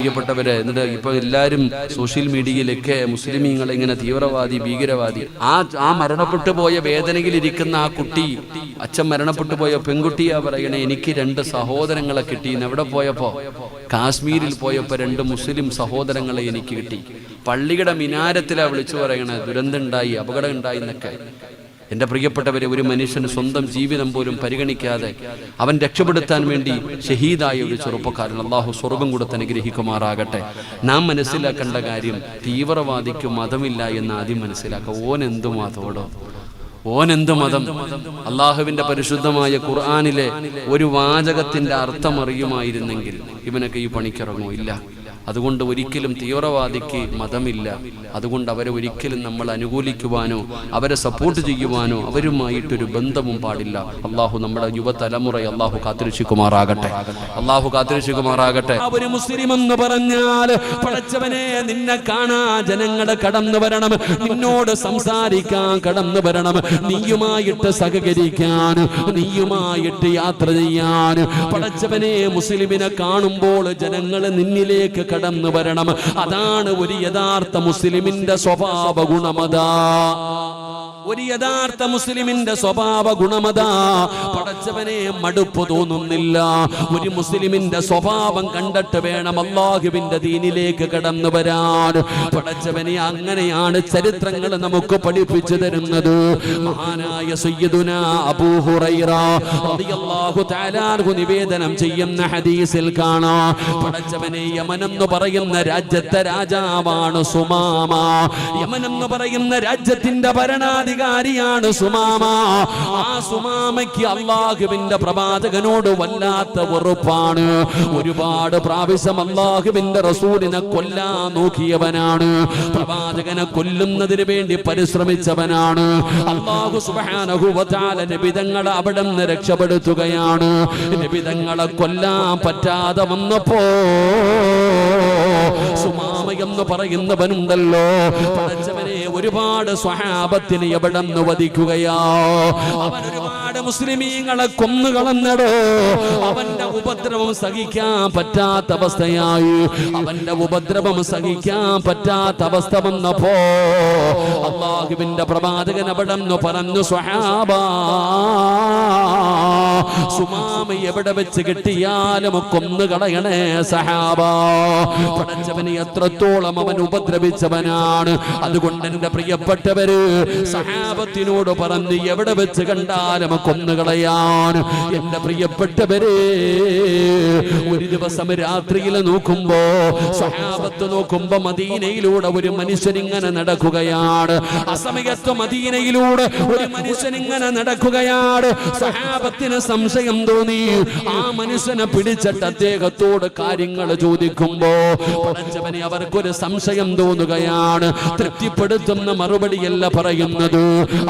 പ്രിയപ്പെട്ടവരെ, എന്നിട്ട് ഇപ്പൊ എല്ലാവരും സോഷ്യൽ മീഡിയയിലൊക്കെ മുസ്ലിമീങ്ങളെ ഇങ്ങനെ തീവ്രവാദി, ഭീകരവാദി. ആ മരണപ്പെട്ടു പോയ വേദനയിലിരിക്കുന്ന ആ കുട്ടി, അച്ഛൻ മരണപ്പെട്ടു പോയ പെൺകുട്ടിയാ പറയണേ, എനിക്ക് 2 സഹോദരങ്ങളെ കിട്ടി. എവിടെ പോയപ്പോ? കാശ്മീരിൽ പോയപ്പോ 2 മുസ്ലിം സഹോദരങ്ങളെ എനിക്ക് കിട്ടി. പള്ളിയുടെ മിനാരത്തിലാ വിളിച്ചു പറയണേ, ദുരന്തം ഉണ്ടായി, അപകടം ഉണ്ടായി എന്നൊക്കെ. എൻ്റെ പ്രിയപ്പെട്ടവരെ, ഒരു മനുഷ്യന് സ്വന്തം ജീവിതം പോലും പരിഗണിക്കാതെ അവൻ രക്ഷപ്പെടുത്താൻ വേണ്ടി ഷഹീദായ ഒരു ചെറുപ്പക്കാരൻ അള്ളാഹു സ്വർഗ്ഗം കൊടുത്ത് അനുഗ്രഹിക്കുമാറാകട്ടെ. നാം മനസ്സിലാക്കേണ്ട കാര്യം, തീവ്രവാദിക്ക് മതമില്ല എന്ന് ആദ്യം മനസ്സിലാക്കുക. ഓനെന്തു മതോടോ, ഓനെന്ത് മതം? അള്ളാഹുവിന്റെ പരിശുദ്ധമായ ഖുർആനിലെ ഒരു വാചകത്തിന്റെ അർത്ഥം അറിയുമായിരുന്നെങ്കിൽ ഇവനൊക്കെ ഈ പണിക്കിറങ്ങോ? ഇല്ല. അതുകൊണ്ട് ഒരിക്കലും തീവ്രവാദിക്ക് മതമില്ല. അതുകൊണ്ട് അവരെ ഒരിക്കലും നമ്മൾ അനുകൂലിക്കുവാനോ അവരെ സപ്പോർട്ട് ചെയ്യുവാനോ അവരുമായിട്ടൊരു ബന്ധവും പാടില്ല. അള്ളാഹു നമ്മുടെ യുവതലമുറയെ അള്ളാഹു കാത്തിരക്ഷിക്കുമാറാകട്ടെ. അള്ളാഹു കാത്തിരക്ഷിക്കുമാറാകട്ടെ. ഒരു മുസ്ലിം എന്ന് പറഞ്ഞാൽ, പടച്ചവനെ, നിന്നെ കാണാൻ ജനങ്ങളെ കടന്നു വരണം, നിന്നോട് സംസാരിക്കാൻ കടന്നു വരണം, നീയുമായിട്ട് സഹകരിക്കാൻ, നീയുമായിട്ട് യാത്ര ചെയ്യാൻ. പടച്ചവനെ, മുസ്ലിമിനെ കാണുമ്പോൾ ജനങ്ങൾ നിന്നിലേക്ക് കടന്നു വരണം. അതാണ് ഒരു യഥാർത്ഥ മുസ്ലിമിന്റെ സ്വഭാവ ഗുണമതാ. ഒരു യഥാർത്ഥ മുസ്ലിമിന്റെ സ്വഭാവ ഗുണമതാ. പടച്ചവനെ, മടുപ്പ് തോന്നുന്നില്ല. ഒരു മുസ്ലിമിന്റെ സ്വഭാവം കണ്ടിട്ട് വേണം അല്ലാഹുവിന്റെ ദീനിലേക്ക് കടന്നു വരാൻ. പടച്ചവനെ, അങ്ങനെയാണ് ചരിത്രങ്ങൾ നമുക്ക് പഠിപ്പിച്ചു തരുന്നത്. മഹാനായ സയ്യിദുനാ അബൂ ഹുറൈറ റളിയല്ലാഹു തആല അൻഹു നിവേദനം ചെയ്യുന്ന ഹദീസിൽ കാണാം, പടച്ചവനെ, യമൻ എന്ന് പറയുന്ന രാജ്യത്തെ രാജാവാണ് സുമാമ. യമൻ എന്ന് പറയുന്ന രാജ്യത്തിന്റെ ഭരണാധികാരിയാണ് സുമാമ. ആ സുമാമയ്ക്ക് അല്ലാഹുവിന്റെ പ്രവാചകനോട് വല്ലാത്ത വെറുപ്പാണ്. ഒരുപാട് പ്രാവശ്യം അല്ലാഹുവിന്റെ റസൂലിനെ കൊല്ലാൻ നോക്കിയവനാണ്. പ്രവാചകനെ കൊല്ലുന്നതിന് വേണ്ടി പരിശ്രമിച്ചവനാണ്. അല്ലാഹു സുബ്ഹാനഹു വ തആല നബിതങ്ങളെ അവിടെ നിന്ന് രക്ഷപ്പെടുത്തുകയാണ്. നബിതങ്ങളെ കൊല്ലാൻ പറ്റാതെ വന്നപ്പോ സുമാമ എന്ന് പറയുന്നവനുണ്ടല്ലോ, പടച്ചവനെ, ഒരുപാട് സ്വഹാബത്തിനെ എവിടെ നിന്ന് വധിക്കുകയാ. അവൻ ഒരുപാട് മുസ്ലിമീങ്ങളെ കൊന്നുകളഞ്ഞടോ. അവന്റെ ഉപദ്രവം സഹിക്കാൻ പറ്റാത്ത അവസ്ഥയായി. അവന്റെ ഉപദ്രവം സഹിക്കാൻ പറ്റാത്ത അവസ്ഥ വന്നപ്പോ അല്ലാഹുവിന്റെ പ്രവാചകൻ അവിടെ നിന്ന് പറഞ്ഞു, സ്വഹാബാ, സുമാമ എവിടെ വെച്ച് കിട്ടിയാലും കൊന്നുകളയണേ സഹാബാ. പടച്ചവനെ, എത്രത്തോളം അവൻ ഉപദ്രവിച്ചവനാണ്. അതുകൊണ്ട് എന്റെ പ്രിയപ്പെട്ടവര്, സഹാബത്തിനോട് പറഞ്ഞ് എവിടെ വെച്ച് കണ്ടാലും കൊന്നുകളയാൻ. എന്റെ പ്രിയപ്പെട്ടവര്, ഒരു ദിവസം രാത്രിയിൽ നോക്കുമ്പോ, സഹാബത്ത് നോക്കുമ്പോ, മദീനയിലൂടെ ഒരു മനുഷ്യൻ ഇങ്ങനെ നടക്കുകയാണ്. അസമയത്ത് മദീനയിലൂടെ ഒരു മനുഷ്യൻ ഇങ്ങനെ നടക്കുകയാണ്. സഹാബത്തിന് സംശയം തോന്നി. ആ മനുഷ്യനെ പിടിച്ചിട്ട് അദ്ദേഹത്തോട് കാര്യങ്ങൾ ചോദിക്കുമ്പോ പടച്ചവനെ, അവർക്കൊരു സംശയം തോന്നുകയാണ്. തൃപ്തിപ്പെടുത്തുന്ന മറുപടിയല്ല പറയുന്നത്.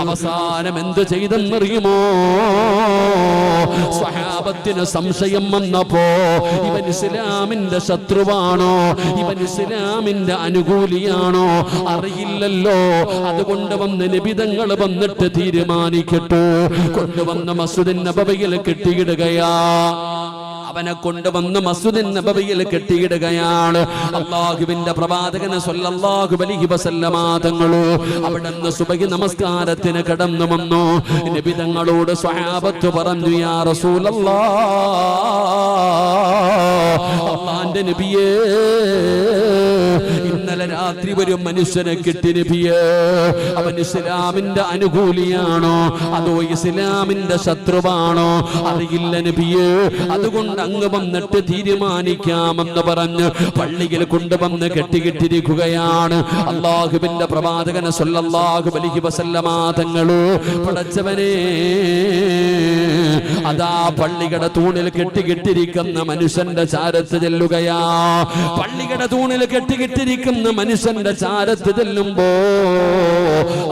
അവസാനം എന്ത് ചെയ്തെന്നറിയുമോ? സ്വഹാബത്തിന് സംശയം വന്നപ്പോ, ഇവൻ ഇസ്ലാമിന്റെ ശത്രുവാണോ, ഇവൻ ഇസ്ലാമിന്റെ അനുകൂലിയാണോ അറിയില്ലല്ലോ. അതുകൊണ്ട് വന്ന് നബിതങ്ങൾ വന്നിട്ട് തീരുമാനിക്കട്ടെ. കൊണ്ടുവന്ന മസ്ജിദുൻ നബവിയിൽ കെട്ടിയിടുകയാ. അവനെ കൊണ്ടുവന്ന് മസ്ജിദുൻ നബവിയിൽ കെട്ടിയിടുകയാണ്. അല്ലാഹുവിന്റെ പ്രവാചകൻ സ്വല്ലല്ലാഹു അലൈഹി വസല്ലമ തങ്ങൾ അവിടുന്ന് സുബഹി നമസ്കാരത്തിന് കടന്നു വന്നു. നബി തങ്ങളോട് സ്വഹാബത്ത് പറഞ്ഞു, യാ റസൂലല്ലാഹ്, അല്ലാഹുവിന്റെ നബിയേ, ഇന്നലെ രാത്രി ഒരു മനുഷ്യനെ കിട്ടി നബിയേ. അവൻ ഇസ്ലാമിന്റെ അനുകൂലിയാണോ അതോ ഇസ്ലാമിന്റെ ശത്രുവാണോ അറിയില്ല നബിയേ. അതുകൊണ്ട് അങ്ങ് വന്നിട്ട് തീരുമാനിക്കാമെന്ന് പറഞ്ഞ് പള്ളിയിൽ കൊണ്ടുവന്ന് കെട്ടിക്കിട്ടിരിക്കുകയാണ്. അല്ലാഹുവിന്റെ പ്രവാചകൻ സ്വല്ലല്ലാഹു അലൈഹി വസല്ലമ തങ്ങൾ, പടച്ചവനെ, അതാ പള്ളിയുടെ തൂണിൽ കെട്ടിക്കിട്ടിരിക്കുന്ന മനുഷ്യന്റെ ചാരത്ത് ചെല്ലുകയാ. പള്ളിയുടെ തൂണിൽ കെട്ടിക്കിട്ടിരിക്കുന്ന മനുഷ്യന്റെ ചാരത്ത് ചെല്ലുമ്പോ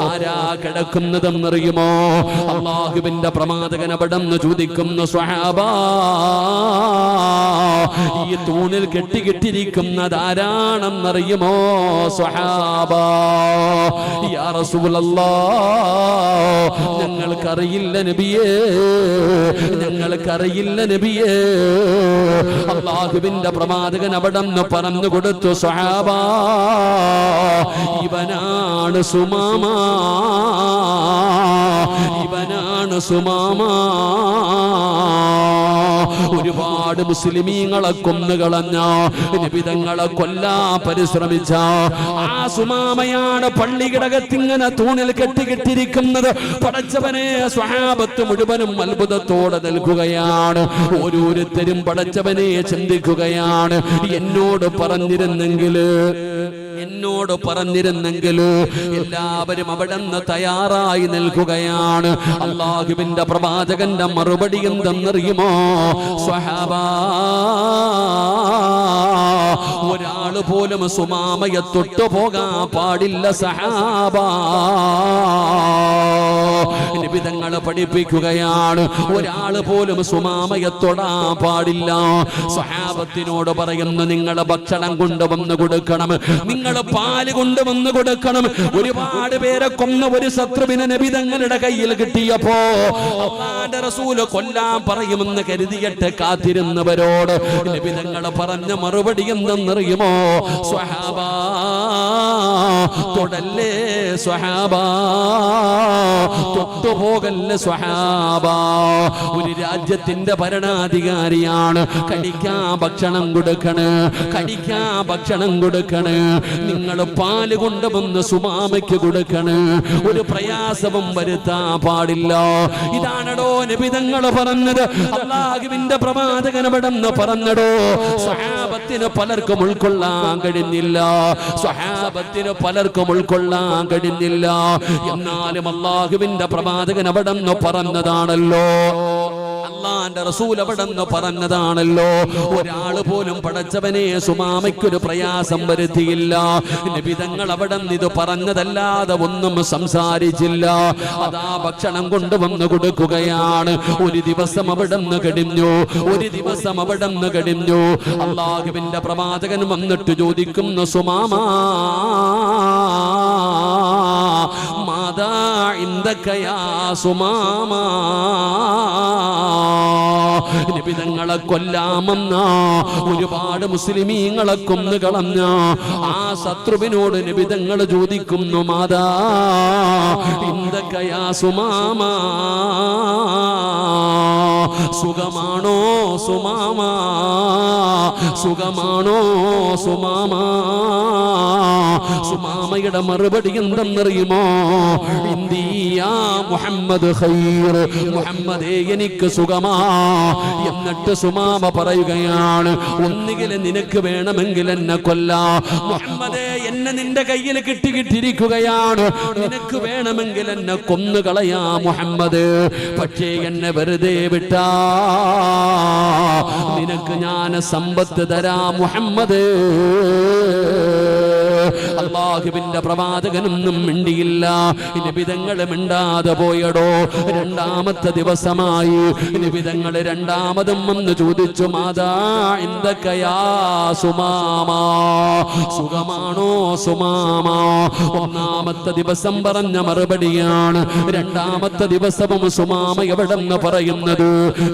ആരാ കിടക്കുന്നതെന്നറിയുമോ? അല്ലാഹുവിന്റെ പ്രവാചകൻ അവിടെന്ന് ചോദിക്കുന്നു, സ്വഹാബാ, ഈ തൂണിൽ കെട്ടിക്കെട്ടിരിക്കുന്നത് ആരാണെന്നറിയുമോ സ്വഹാബാ? യാ റസൂലല്ലാഹ്, ഞങ്ങൾക്കറിയില്ല നബിയേ, ഞങ്ങൾക്കറിയില്ല നബിയേ. അല്ലാഹുവിന്റെ പ്രവാചകൻ അവിടെന്ന് പറഞ്ഞു കൊടുത്തു, സ്വഹാബാ, ഇവനാണ് സുമാമ, ഇവനാണ് സുമാമ. ഒരുപാട് മുസ്ലിമീങ്ങളെ കൊന്നുകളഞ്ഞ, നിബിതങ്ങളെ കൊല്ലാൻ പരിശ്രമിച്ച ആ സുമാമയാണ് പള്ളികിടകത്തിങ്ങനെ തൂണിൽ കെട്ടിക്കെട്ടിരിക്കുന്നത്. പടച്ചവനെ സ്വഹാബത്ത് മുഴുവനും അത്ഭുതത്തോടെ നിൽക്കുകയാണ്. ഓരോരുത്തരും പടച്ചവനെ ചിന്തിക്കുകയാണ്, എന്നോട് പറഞ്ഞിരുന്നെങ്കിൽ എല്ലാവരും അവിടെന്ന് തയ്യാറായി നിൽക്കുകയാണ്. അല്ലാഹുവിന്റെ പ്രവാചകന്റെ മറുപടി എന്തെന്നറിയുമോ സ്വഹാബാ? ഒരാള് പോലും സുമാമയെ തൊട്ടുപോകാൻ പാടില്ല സഹാബാ. നിബിതങ്ങളെ പഠിപ്പിക്കുകയാണ്, ഒരാള് പോലും സുമാമയെ തൊടാൻ പാടില്ല. സ്വഹാബത്തിനോട് പറയുന്നു, നിങ്ങളെ ഭക്ഷണം കൊണ്ടുവന്ന് കൊടുക്കണം, നിങ്ങളെ പാല് കൊണ്ടുവന്ന് കൊടുക്കണം. ഒരുപാട് പേരെ കൊന്ന ഒരു ശത്രുവിനെ നബിതങ്ങളുടെ കയ്യിൽ കിട്ടിയപ്പോ അല്ലാഹുവിന്റെ റസൂൽ കൊല്ലാൻ പറയുമെന്ന് കരുതിയിട്ട് കാത്തിരുന്നവരോട് നബിതങ്ങളെ പറഞ്ഞ മറുപടി എന്തെന്നറിയുമോ സ്വഹാബാ? തൊടല്ലേ സ്വഹാബാ, തൊട്ടുപോകല്ലേ സ്വഹാബാ. ഒരു രാജ്യത്തിന്റെ ഭരണാധികാരിയാണ്, കഴിക്കാൻ ഭക്ഷണം കൊടുക്കണ്, കഴിക്കാൻ ഭക്ഷണം കൊടുക്കണ്. നിങ്ങൾ പാല് കൊണ്ടുവന്ന് സുമാമയ്ക്ക് കൊടുക്കണ്, ഒരു പ്രയാസവും വരുത്താൻ പാടില്ല. ഇതാണടോ നബിതങ്ങൾ പറഞ്ഞത്, അല്ലാഹുവിന്റെ പ്രവാചകൻ അവിടെന്ന് പറഞ്ഞടോ. സ്വഹാബത്തിന് പലർക്കും ഉൾക്കൊള്ളാൻ കഴിഞ്ഞില്ല, സ്വഹാബത്തിന് പലർക്കും ഉൾക്കൊള്ളാൻ കഴിഞ്ഞില്ല. എന്നാലും അല്ലാഹുവിന്റെ പ്രവാചകൻ അവിടെന്ന് പറഞ്ഞതാണല്ലോ, അല്ലാഹുവിന്റെ റസൂൽ അവിടെന്ന് പറഞ്ഞതാണല്ലോ. ഒരാള് പോലും പടച്ചവനെ സുമാമയ്ക്കൊരു പ്രയാസം വരുത്തിയില്ല. നബിതങ്ങൾ അവിടെന്ന് ഇത് പറഞ്ഞതല്ലാതെ ഒന്നും സംസാരിച്ചില്ല. അതാ ഭക്ഷണം കൊണ്ടുവന്ന് കൊടുക്കുകയാണ്. ഒരു ദിവസം അവിടെന്ന് കഴിഞ്ഞു, ഒരു ദിവസം അവിടെന്ന് കഴിഞ്ഞു. അല്ലാഹുവിന്റെ പ്രവാചകൻ വന്നിട്ട് ചോദിക്കുന്നു, സുമാമാ, മാദാ ഇൻദക യാ സുമാമാ? നിബിതങ്ങളെ കൊല്ലാമെന്ന, ഒരുപാട് മുസ്ലിമീങ്ങളെ കൊന്നുകളഞ്ഞ ആ ശത്രുവിനോട് നിബിതങ്ങൾ ചോദിക്കുന്നു, മാദാ ഇൻദക യാ സുമാമാ? സുഖമാണോ സുമാമാ? സുഖമാണോ സുമാമാ? സുമാമയുടെ മറുപടി എന്തെന്നറിയുമോ? ഇന്ദിയാ മുഹമ്മദ് ഖൈർ, മുഹമ്മദേ എനിക്ക് സുഖമാ. എന്നിട്ട് സുമാമ പറയുകയാണ്, ഒന്നുകിൽ നിനക്ക് വേണമെങ്കിൽ എന്നെ കൊല്ലാം മുഹമ്മദേ, എന്നെ നിന്റെ കയ്യിൽ കിട്ടിയിരിക്കുകയാണ്, നിനക്ക് വേണമെങ്കിൽ എന്നെ കൊന്നുകളയാ മുഹമ്മദ്. പക്ഷേ എന്നെ വെറുതെ വിട്ടാ നിനക്ക് ഞാൻ സമ്പത്ത് തരാ മുഹമ്മദ്. അല്ലാഹുവിന്റെ പ്രവാചകനൊന്നും മിണ്ടിയില്ല. നിബിതങ്ങൾ മിണ്ടാതെ പോയടോ. രണ്ടാമത്തെ ദിവസമായി നിബിതങ്ങൾ രണ്ടാമതും വന്ന് ചോദിച്ചു, മാദാ ഇൻദക യാ സുമാമാ? സുഖമാണോ സുമാമാ? ഒന്നാമത്തെ ദിവസം പറഞ്ഞ മറുപടിയാണ് രണ്ടാമത്തെ ദിവസവും സുമാമ എവിടെന്ന് പറയുന്നത്.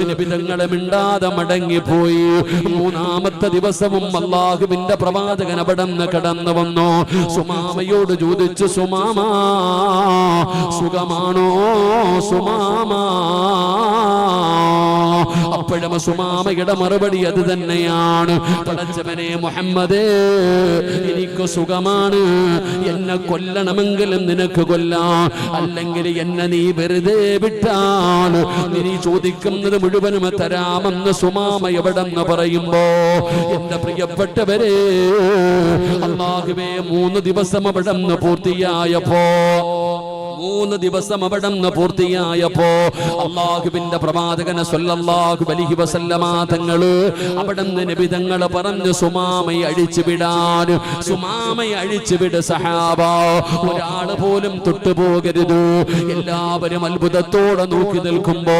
നിബിതങ്ങളെ മിണ്ടാതെ മടങ്ങിപ്പോയി. മൂന്നാമത്തെ ദിവസവും അല്ലാഹുവിന്റെ പ്രവാചകൻ അവിടെന്ന് കടന്നു വന്നു. സുമാമയോട് ചോദിച്ചു, സുമാമാ സുഖമാണോ സുമാമാ? അപ്പോഴും സുമാമയുടെ മറുപടി അത് തന്നെയാണ്, പടച്ചവനെ മുഹമ്മദേ, എനിക്ക് സുഖമാണ്, എന്നെ കൊല്ലണമെങ്കിലും നിനക്ക് കൊല്ലാം, അല്ലെങ്കിൽ എന്നെ നീ വെറുതെ വിട്ടാൽ നീ ചോദിക്കുന്നത് മുഴുവനും തരാമെന്ന് സുമാമ എവിടെന്ന് പറയുമ്പോ, എന്റെ പ്രിയപ്പെട്ടവരെ, അല്ലാഹുവേ, 3 ദിവസം അവിടെന്ന് പൂർത്തിയായപ്പോ 3 ദിവസം അവിടെ നിന്ന് പൂർത്തിയായപ്പോ അല്ലാഹുവിന്റെ പ്രവാചകൻ സ്വല്ലല്ലാഹു അലൈഹി വസല്ലമ തങ്ങള് അവിടെ നിന്ന് നബി തങ്ങൾ പറഞ്ഞു സുമാമയെ അഴിച്ചുവിടാൻ. സുമാമയെ അഴിച്ചുവിട് സഹാബ, ഒരാള് പോലും തൊട്ടുപോകരുത്. എല്ലാവരും അത്ഭുതത്തോടെ നോക്കി നിൽക്കുമ്പോ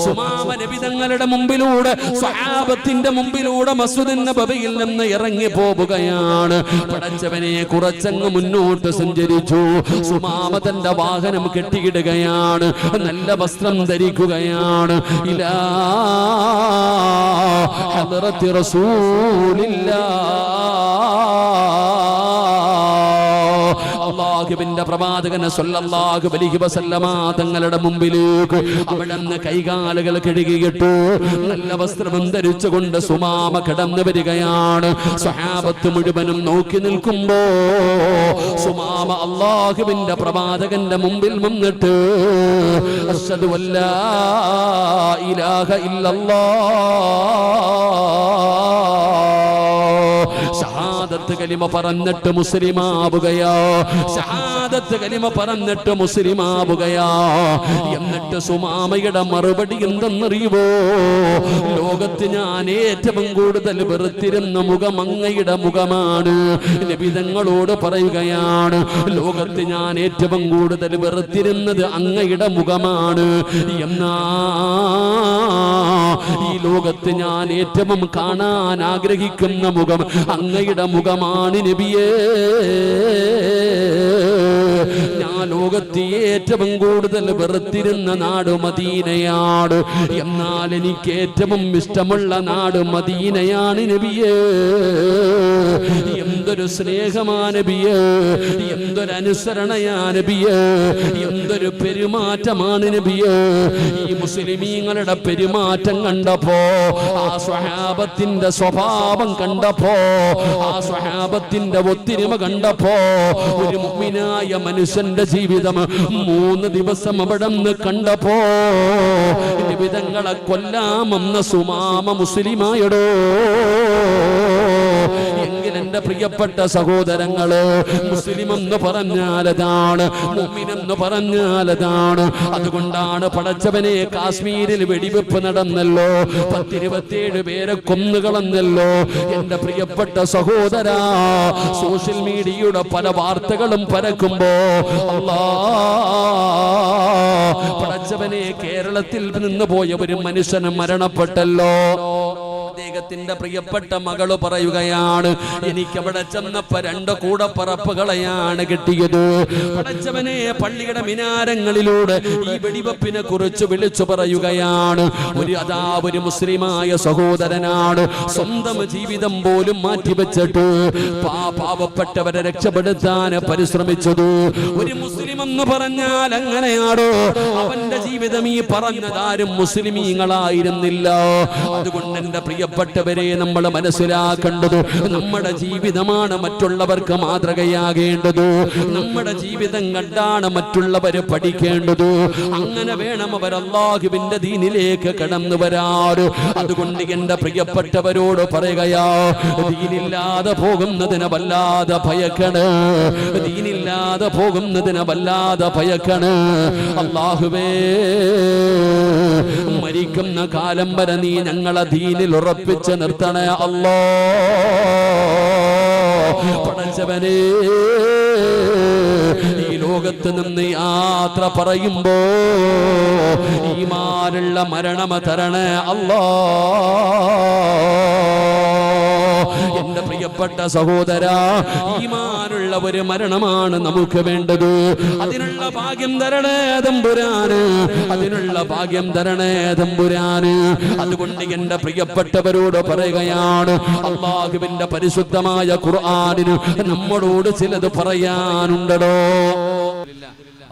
സുമാമ നബി തങ്ങളുടെ മുമ്പിലൂടെ സ്വഹാബത്തിന്റെ മുമ്പിലൂടെ മസ്ജിദ് നബവിയിൽ നിന്ന് ഇറങ്ങി പോവുകയാണ്. പടച്ചവനെ കുറച്ചങ്ങ് മുന്നോട്ട് സഞ്ചരിച്ചു. സുമാമ തന്റെ വാഹനം കെട്ടിയിടുകയാണ്, നല്ല വസ്ത്രം ധരിക്കുകയാണ്. ഇലാ ഹദ്റത്തി റസൂലില്ലാഹ്, അല്ലാഹുവിന്റെ പ്രവാചകൻ സ്വല്ലല്ലാഹു അലൈഹി വസല്ലമ തങ്ങളുടെ മുമ്പിലേക്ക് അവിടുന്ന് കൈകാലുകൾ കഴുകിയിട്ടു നല്ല വസ്ത്രം ധരിച്ചുകൊണ്ട് സുമാമ കടന്നു വരികയാണ്. സ്വഹാബത്ത് മുഴുവനും നോക്കി നിൽക്കുമ്പോ സുമാമ അല്ലാഹുവിന്റെ പ്രവാചകന്റെ മുമ്പിൽ വന്നിട്ട് അശ്ഹദു അല്ലാ ഇലാഹ ഇല്ലല്ലാഹ്, ഷഹാദത്ത് കലിമ പറഞ്ഞിട്ട് മുസ്ലിമാവുകയാ. ഷഹാദത്ത് കലിമ പറഞ്ഞിട്ട് മുസ്ലിമാവുകയാ. എന്നിട്ട് സുമാമയുടെ മറുപടി എന്തെന്നറിയുവോ? ലോകത്ത് ഞാൻ ഏറ്റവും കൂടുതൽ വെറുത്തിരുന്ന മുഖം അങ്ങയുടെ മുഖമാണ്. നബി തങ്ങളോട് പറയുകയാണ്, ലോകത്ത് ഞാൻ ഏറ്റവും കൂടുതൽ വെറുത്തിരുന്നത് അങ്ങയുടെ മുഖമാണ്. എന്നാ ഈ ലോകത്ത് ഞാൻ ഏറ്റവും കാണാൻ ആഗ്രഹിക്കുന്ന മുഖം അങ്ങയുടെ മുഖമാണ് നബിയേ. ഞാൻ ലോകത്ത് ഏറ്റവും കൂടുതൽ വെറുത്തിരുന്ന നാട് മദീനയാണ്. എന്നാൽ എനിക്ക് ഏറ്റവും ഇഷ്ടമുള്ള നാട് മദീനയാണ് നബിയേ. എന്തൊരു സ്നേഹമാ നബിയേ, എന്തൊരു അനുസരണയാ നബിയേ, എന്തൊരു പെരുമാറ്റമാണ് നബിയേ. ഈ മുസ്ലിമീങ്ങളുടെ പെരുമാറ്റം കണ്ടപ്പോ, ആ സ്വഹാബത്തിന്റെ സ്വഭാവം കണ്ടപ്പോ, ആ സ്വഹാബത്തിന്റെ ഒത്തൊരുമ കണ്ടപ്പോ, ഒരു മുഅ്മിനായ മനുഷ്യന്റെ ജീവിതം 3 ദിവസം അവിടെ നിന്ന് കണ്ടപ്പോ നബി തങ്ങളെ കൊല്ലാമെന്ന സുമാമ മുസ്ലിമായടോ. എങ്കിൽ എന്റെ പ്രിയപ്പെട്ട സഹോദരങ്ങള്, മുസ്ലിം എന്ന് പറഞ്ഞാലതാണ്, മുഅ്മിൻ എന്ന് പറഞ്ഞാലതാണ്. അതുകൊണ്ടാണ് പടച്ചവനെ കാശ്മീരിൽ വെടിവെപ്പ് നടന്നല്ലോ, 10-27 പേരെ കൊന്നുകളഞ്ഞല്ലോ. എന്റെ പ്രിയപ്പെട്ട സഹോദരാ, സോഷ്യൽ മീഡിയയുടെ പല വാർത്തകളും പരക്കുമ്പോ പടച്ചവനെ കേരളത്തിൽ നിന്ന് പോയ ഒരു മനുഷ്യന് മരണപ്പെട്ടല്ലോ. അദ്ദേഹത്തിന്റെ പ്രിയപ്പെട്ട മകള് പറയുകയാണ്, എനിക്കവിടെ ചെന്നപ്പോ 2 കൂടപ്പറപ്പുകളെയാണ് കിട്ടിയത്. പടച്ചവനെ പള്ളിയുടെ മിനാരങ്ങളിലൂടെ ഈ വെടിവെപ്പിനെ കുറിച്ച് വിളിച്ചു പറയുകയാണ്. ഒരു മുസ്ലിമായ സഹോദരനാണ് സ്വന്തം ജീവിതം പോലും മാറ്റിവെച്ചിട്ട് പാവപ്പെട്ടവരെ രക്ഷപ്പെടുത്താൻ പരിശ്രമിച്ചത്. ഒരു മുസ്ലിം എന്ന് പറഞ്ഞാൽ അങ്ങനെയാണോ? അവന്റെ ജീവിതം ഈ പറഞ്ഞതാരും മുസ്ലിമീങ്ങളായിരുന്നില്ല. അതുകൊണ്ട് എന്റെ പ്രിയപ്പെട്ടവരെ, നമ്മൾ മനസ്സിലാക്കേണ്ടത് നമ്മുടെ ജീവിതമാണ് മറ്റുള്ളവർക്ക് മാതൃകയാകേണ്ടത്. നമ്മുടെ ജീവിതം കണ്ടാണ് മറ്റുള്ളവർ പഠിക്കേണ്ടത്. അങ്ങനെ വേണം അവർ അല്ലാഹുവിന്റെ ദീനിലേക്ക് കടന്നു വരാറ്. അതുകൊണ്ട് എന്റെ പ്രിയപ്പെട്ടവരോട് പറയുകയാ, ദീനില്ലാതെ പോകുന്നതിനെ വല്ലാതെ ഭയക്കണ്, ദീനില്ലാതെ പോകുന്നതിനെ വല്ലാതെ ഭയക്കണ്. അല്ലാഹുവേ, മരിക്കുന്ന കാലം വരെ നീ ഞങ്ങളെ ദീനിൽ ഉറപ്പിച്ച് നിർത്തണേ അല്ലാ. പടച്ചവനേ, ഈ ലോകത്ത് നിന്ന് യാത്ര പറയുമ്പോ ഈമാനുള്ള മരണം തരണേ അല്ലാ. എന്റെ പ്രിയപ്പെട്ട സഹോദരാ, ഈമാനുള്ള ഒരു മരണമാണ് നമുക്ക് വേണ്ടത്. അതിനുള്ള ഭാഗ്യം തരണേ തമ്പുരാന്, അതിനുള്ള ഭാഗ്യം തരണേ തമ്പുരാന്. അതുകൊണ്ട് എന്റെ പ്രിയപ്പെട്ടവരോട് പറയുകയാണ്, അല്ലാഹുവിന്റെ പരിശുദ്ധമായ ഖുർആനിന് നമ്മളോട് ചിലത് പറയാനുണ്ടോ?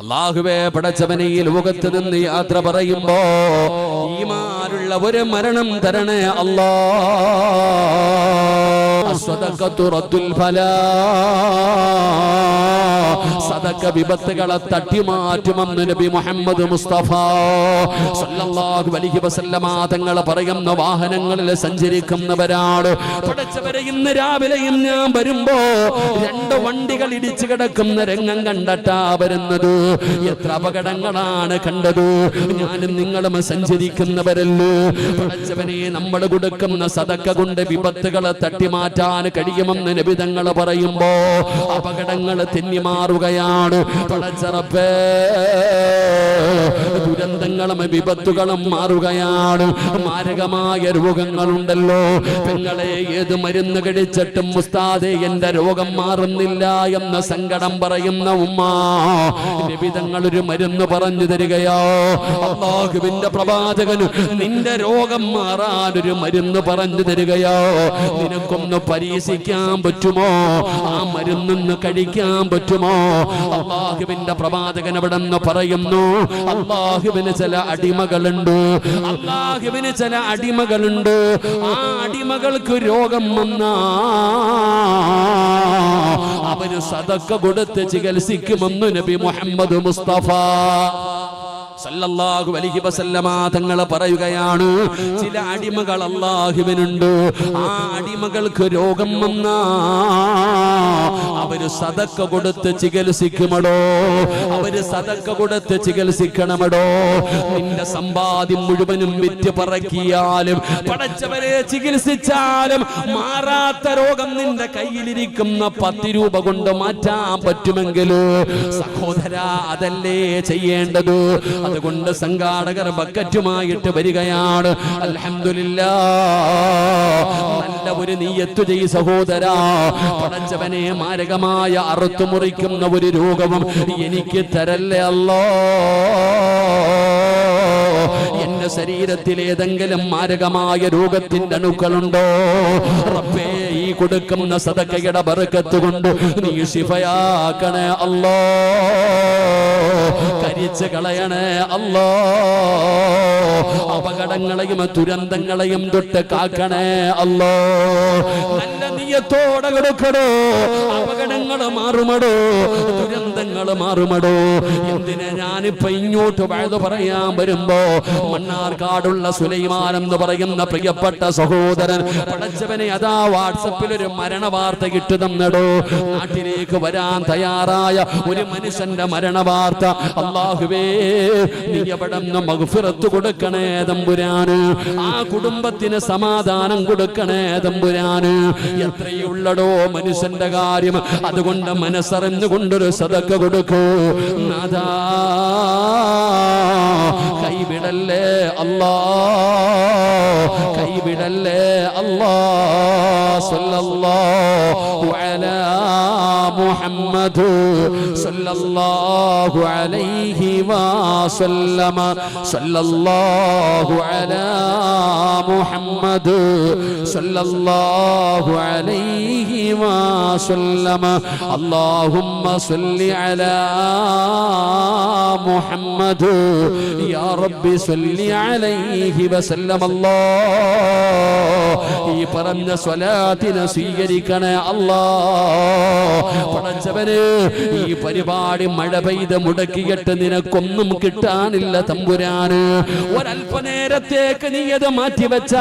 അല്ലാഹുവേ, പടച്ചവനെ, ഈ ലോകത്ത് നിന്ന് യാത്ര പറയുമ്പോ ഈമാനുള്ള ഒരു മരണം തരണേ അല്ലാ. അസ്സദഖത്തു റദ്ദുൽ ഫലാ, സദഖ വിപത്തുകളെ തട്ടിമാറ്റുമെന്ന് നബി മുഹമ്മദ് മുസ്തഫ സല്ലല്ലാഹു അലൈഹി വസല്ലമ തങ്ങൾ പറയുന്ന വാഹനങ്ങളിൽ സഞ്ചരിക്കുന്നവരാണ്. പടച്ചവരെ, ഇന്ന് രാവിലെയും ഞാൻ വരുമ്പോ 2 വണ്ടികൾ ഇടിച്ചു കിടക്കുന്ന രംഗം കണ്ടിട്ടാ വരുന്നത്. എത്ര അപകടങ്ങളാണ് കണ്ടത്. ഞാനും നിങ്ങളും സഞ്ചരിക്കുന്നവരല്ലോ. പടച്ചവനെ, നമ്മൾ കൊടുക്കുന്ന സദഖ കൊണ്ട് വിപത്തുകളെ തട്ടിമാറ്റാൻ കഴിയുമെന്ന് നബി തങ്ങൾ പറയുമ്പോ അപകടങ്ങൾ തെന്നിമാറുകയാണ്. പടച്ചറപ്പേ, ദുരന്തങ്ങളും വിപത്തുകളും മാറുകയാണ്. മാരകമായ രോഗങ്ങളുണ്ടല്ലോ പെങ്ങളെ, ഏത് മരുന്ന് കഴിച്ചിട്ടും ഉസ്താദേ എന്റെ രോഗം മാറുന്നില്ല എന്ന സങ്കടം പറയുന്ന ഉമ്മ, നബി തങ്ങൾ ഒരു മരുന്ന് പറഞ്ഞു തരികയോ. അല്ലാഹുവിന്റെ പ്രവാചകന് നിന്റെ രോഗം മാറാൻ ഒരു മരുന്ന് പറഞ്ഞു തരികയോ. നിനക്കൊന്ന് പരീക്ഷിക്കാൻ പറ്റുമോ? ആ മരുന്നൊന്ന് കഴിക്കാൻ പറ്റുമോ? അല്ലാഹുവിന്റെ പ്രവാചകൻ അവിടെ നിന്ന് പറയുന്നു, അല്ലാഹുവിന് ചില അടിമകളുണ്ട്, അല്ലാഹുവിന് ചില അടിമകളുണ്ട്. ആ അടിമകൾക്ക് രോഗം വന്നാ അവര് സദഖ കൊടുത്ത് ചികിത്സിക്കുമെന്ന് നബി മുഹമ്മദ് മുസ്തഫ സല്ലല്ലാഹു അലൈഹി വസല്ലമ തങ്ങൾ പറയുകയാണ്. ചില അടിമകൾ അല്ലാഹുവിനുണ്ട്. ആ അടിമകൾക്ക് രോഗം വന്നാ അവര് സദഖ കൊടുത്ത് ചികിത്സിക്കുമടോ, അവര് സദഖ കൊടുത്ത് ചികിത്സിക്കണമടോ. നിന്റെ സമ്പാദ്യം മുഴുവനും വിറ്റ് പറക്കിയാലും പടച്ചവരെ ചികിത്സിച്ചാലും മാറാത്ത രോഗം നിന്റെ കയ്യിലിരിക്കുന്ന 10 രൂപ കൊണ്ട് മാറ്റാൻ പറ്റുമെങ്കിലോ സഹോദരാ, അതല്ലേ ചെയ്യേണ്ടത്. അതുകൊണ്ട് സംഘാടകർ ബക്കറ്റുമായിട്ട് വരികയാണ്. അൽഹംദുലില്ലാഹ്, നല്ല ഒരു നിയ്യത്ത് ചെയ് സഹോദരാ. പടച്ചവനെ, മാരകമായ അറുത്തു മുറിക്കുന്ന ഒരു രോഗവും എനിക്ക് തരല്ലേ അല്ലാ. എന്റെ ശരീരത്തിൽ ഏതെങ്കിലും മാരകമായ രോഗത്തിന്റെ അണുക്കളുണ്ടോ റബ്ബേ, ഈ കൊടുക്കുന്ന സദഖയുടെ ബർക്കത്ത് കൊണ്ട് നീ ശിഫയാക്കണേ അല്ലാ. കരിച്ച് കളയണേ അല്ലാ. അപകടങ്ങളെയും ദുരന്തങ്ങളെയും തൊട്ട് കാക്കണേ അല്ലാ. നല്ല നിയ്യത്തോടെ കൊടുക്കടോ. അപകടങ്ങൾ മാറുമടോ, ദുരന്തങ്ങൾ മാറുമടോ. എന്തിനാ ഞാനിപ്പോ ഇങ്ങോട്ട് വഴുതു പറയാൻ വരുമ്പോ മണ്ണാർക്കാടുള്ള സുലൈമാൻ എന്ന് പറയുന്ന പ്രിയപ്പെട്ട സഹോദരൻ പടച്ചവനെ അതാ വാട്സപ്പിൽ ഒരു മരണ വാർത്ത കിട്ടു തന്നടോ. നാട്ടിലേക്ക് വരാൻ തയ്യാറായ ഒരു മനുഷ്യന്റെ മരണ വാർത്ത. അല്ലാഹുവേ, നീ എവിടെന്ന് മഗ്ഫിറത്ത് കൊടുക്കണേ തമ്പുരാന്. ആ കുടുംബത്തിന് സമാധാനം കൊടുക്കണേ തമ്പുരാന്. എത്രയുള്ളടോ മനുഷ്യന്റെ കാര്യം. അതുകൊണ്ട് മനസ്സറിഞ്ഞുകൊണ്ടൊരു സദഖ കൊടുക്കൂ നാഥാ. കൈവിടല്ലേ അല്ലാ, കൈവിടല്ലേ അല്ലാ. സല്ലല്ലാഹു അലാ മുഹമ്മദ് സല്ലല്ലാഹു അലൈഹി വസല്ലമ. സല്ലല്ലാഹു അലാ മുഹമ്മദ് സല്ലല്ലാഹു അലൈഹി വസല്ലമ. അല്ലാഹുമ്മ സല്ലി അലാ മുഹമ്മദ് യാ റബ്ബി സല്ലി അലൈഹി വസല്ലം. അല്ലാഹ്, ഈ പറഞ്ഞ സ്വലാത്തിനെ സ്വീകരിക്കണേ അല്ലാഹ്. പടച്ചവനെ, ഈ പരിപാടി മഴ പെയ്ത് മുടക്കിയിട്ട് നിനക്കൊന്നും കിട്ടാനില്ല തമ്പുരാന്. ഒരല്പനേരത്തേക്ക് നീ അത് മാറ്റിവെച്ച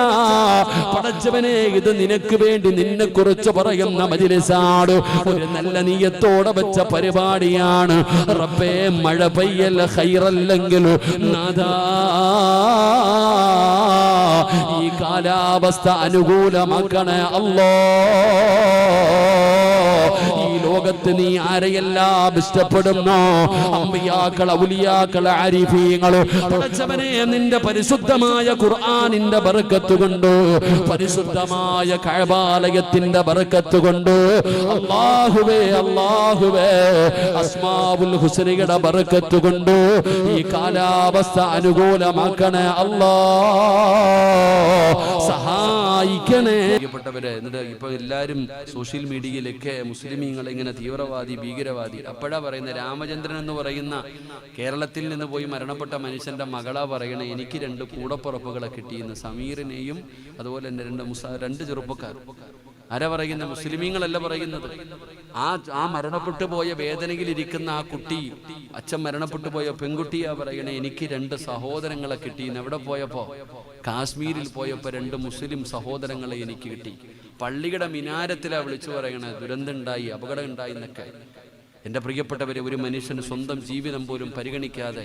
പടച്ചവനെ, ഇത് നിനക്ക് വേണ്ടി നിന്നെ കുറിച്ച് പറയുന്ന മജ്‌ലിസാണ്. ഒരു നല്ല നിയ്യത്തോടെ വെച്ച പരിപാടിയാണ്. റബ്ബേ, മഴ പെയ്യൽ ഖൈറല്ലെങ്കിൽ നാഥാ, ഈ കാലാവസ്ഥ അനുകൂലമാക്കണേ അല്ലാഹ്. ഈ ലോകത്ത് നീ ആരെയെല്ലാം ഇഷ്ടപ്പെടുന്നോ, അമ്പിയാക്കൾ, ഔലിയാക്കൾ, ആരിഫീങ്ങൾ, പടച്ചവനെ നിന്റെ പരിശുദ്ധമായ ഖുർആനിന്റെ ബർക്കത്ത് കൊണ്ട്, പരിശുദ്ധമായ കഅബാലയത്തിന്റെ ബർക്കത്ത് കൊണ്ട്, അല്ലാഹുവേ അല്ലാഹുവേ, അസ്മാഉൽ ഹുസ്നയുടെ ബർക്കത്ത് കൊണ്ട് ഈ കാലാവസ്ഥ അനുകൂലമാക്കണേ അല്ലാഹ്. സഹായിക്കണേ. എന്നിട്ട് ഇപ്പൊ എല്ലാരും സോഷ്യൽ മീഡിയയിലൊക്കെ മുസ്ലിമീങ്ങളെ ഇങ്ങനെ തീവ്രവാദി, ഭീകരവാദി. അപ്പോഴാ പറയുന്ന രാമചന്ദ്രൻ എന്ന് പറയുന്ന കേരളത്തിൽ നിന്ന് പോയി മരണപ്പെട്ട മനുഷ്യന്റെ മകളാ പറയണേ, എനിക്ക് 2 കൂടപ്പുറപ്പുകളെ കിട്ടിയെന്ന്. സമീറിനെയും അതുപോലെ തന്നെ 2 ചെറുപ്പക്കാർ. ആരാ പറയുന്നത്? മുസ്ലിമീങ്ങളല്ല പറയുന്നത്. ആ മരണപ്പെട്ടു പോയ വേദനയിൽ ഇരിക്കുന്ന ആ കുട്ടി, അച്ഛൻ മരണപ്പെട്ടു പോയ പെൺകുട്ടിയാ പറയണേ, എനിക്ക് 2 സഹോദരങ്ങളെ കിട്ടി. എവിടെ പോയപ്പോ? കാശ്മീരിൽ പോയപ്പോ 2 മുസ്ലിം സഹോദരങ്ങളെ എനിക്ക് കിട്ടി. പള്ളിയുടെ മിനാരത്തിലാ വിളിച്ചു പറയണേ, ദുരന്തം ഉണ്ടായി, അപകടം ഉണ്ടായി എന്നൊക്കെ. എൻ്റെ പ്രിയപ്പെട്ടവരെ, ഒരു മനുഷ്യന് സ്വന്തം ജീവിതം പോലും പരിഗണിക്കാതെ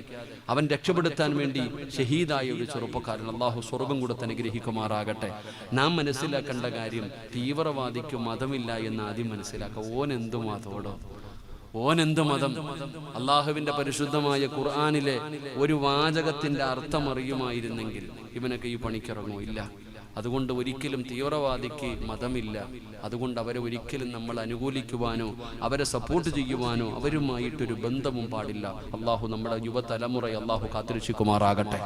അവൻ രക്ഷപ്പെടുത്താൻ വേണ്ടി ഷഹീദായ ഒരു ചെറുപ്പക്കാരൻ, അള്ളാഹു സ്വർഗം കൊടുത്ത് അനുഗ്രഹിക്കുമാറാകട്ടെ. നാം മനസ്സിലാക്കേണ്ട കാര്യം, തീവ്രവാദിക്ക് മതമില്ല എന്ന് ആദ്യം മനസ്സിലാക്കുക. ഓനെന്തു മതോടോ, ഓനെന്ത് മതം? അള്ളാഹുവിന്റെ പരിശുദ്ധമായ ഖുർആനിലെ ഒരു വാചകത്തിന്റെ അർത്ഥം അറിയുമായിരുന്നെങ്കിൽ ഇവനൊക്കെ ഈ പണിക്കിറങ്ങോ? ഇല്ല. അതുകൊണ്ട് ഒരിക്കലും തീവ്രവാദിക്ക് മതമില്ല. അതുകൊണ്ട് അവരെ ഒരിക്കലും നമ്മൾ അനുകൂലിക്കുവാനോ അവരെ സപ്പോർട്ട് ചെയ്യുവാനോ അവരുമായിട്ടൊരു ബന്ധവും പാടില്ല. അള്ളാഹു നമ്മുടെ യുവതലമുറയെ അള്ളാഹു കാത്തിരക്ഷിക്കുമാറാകട്ടെ.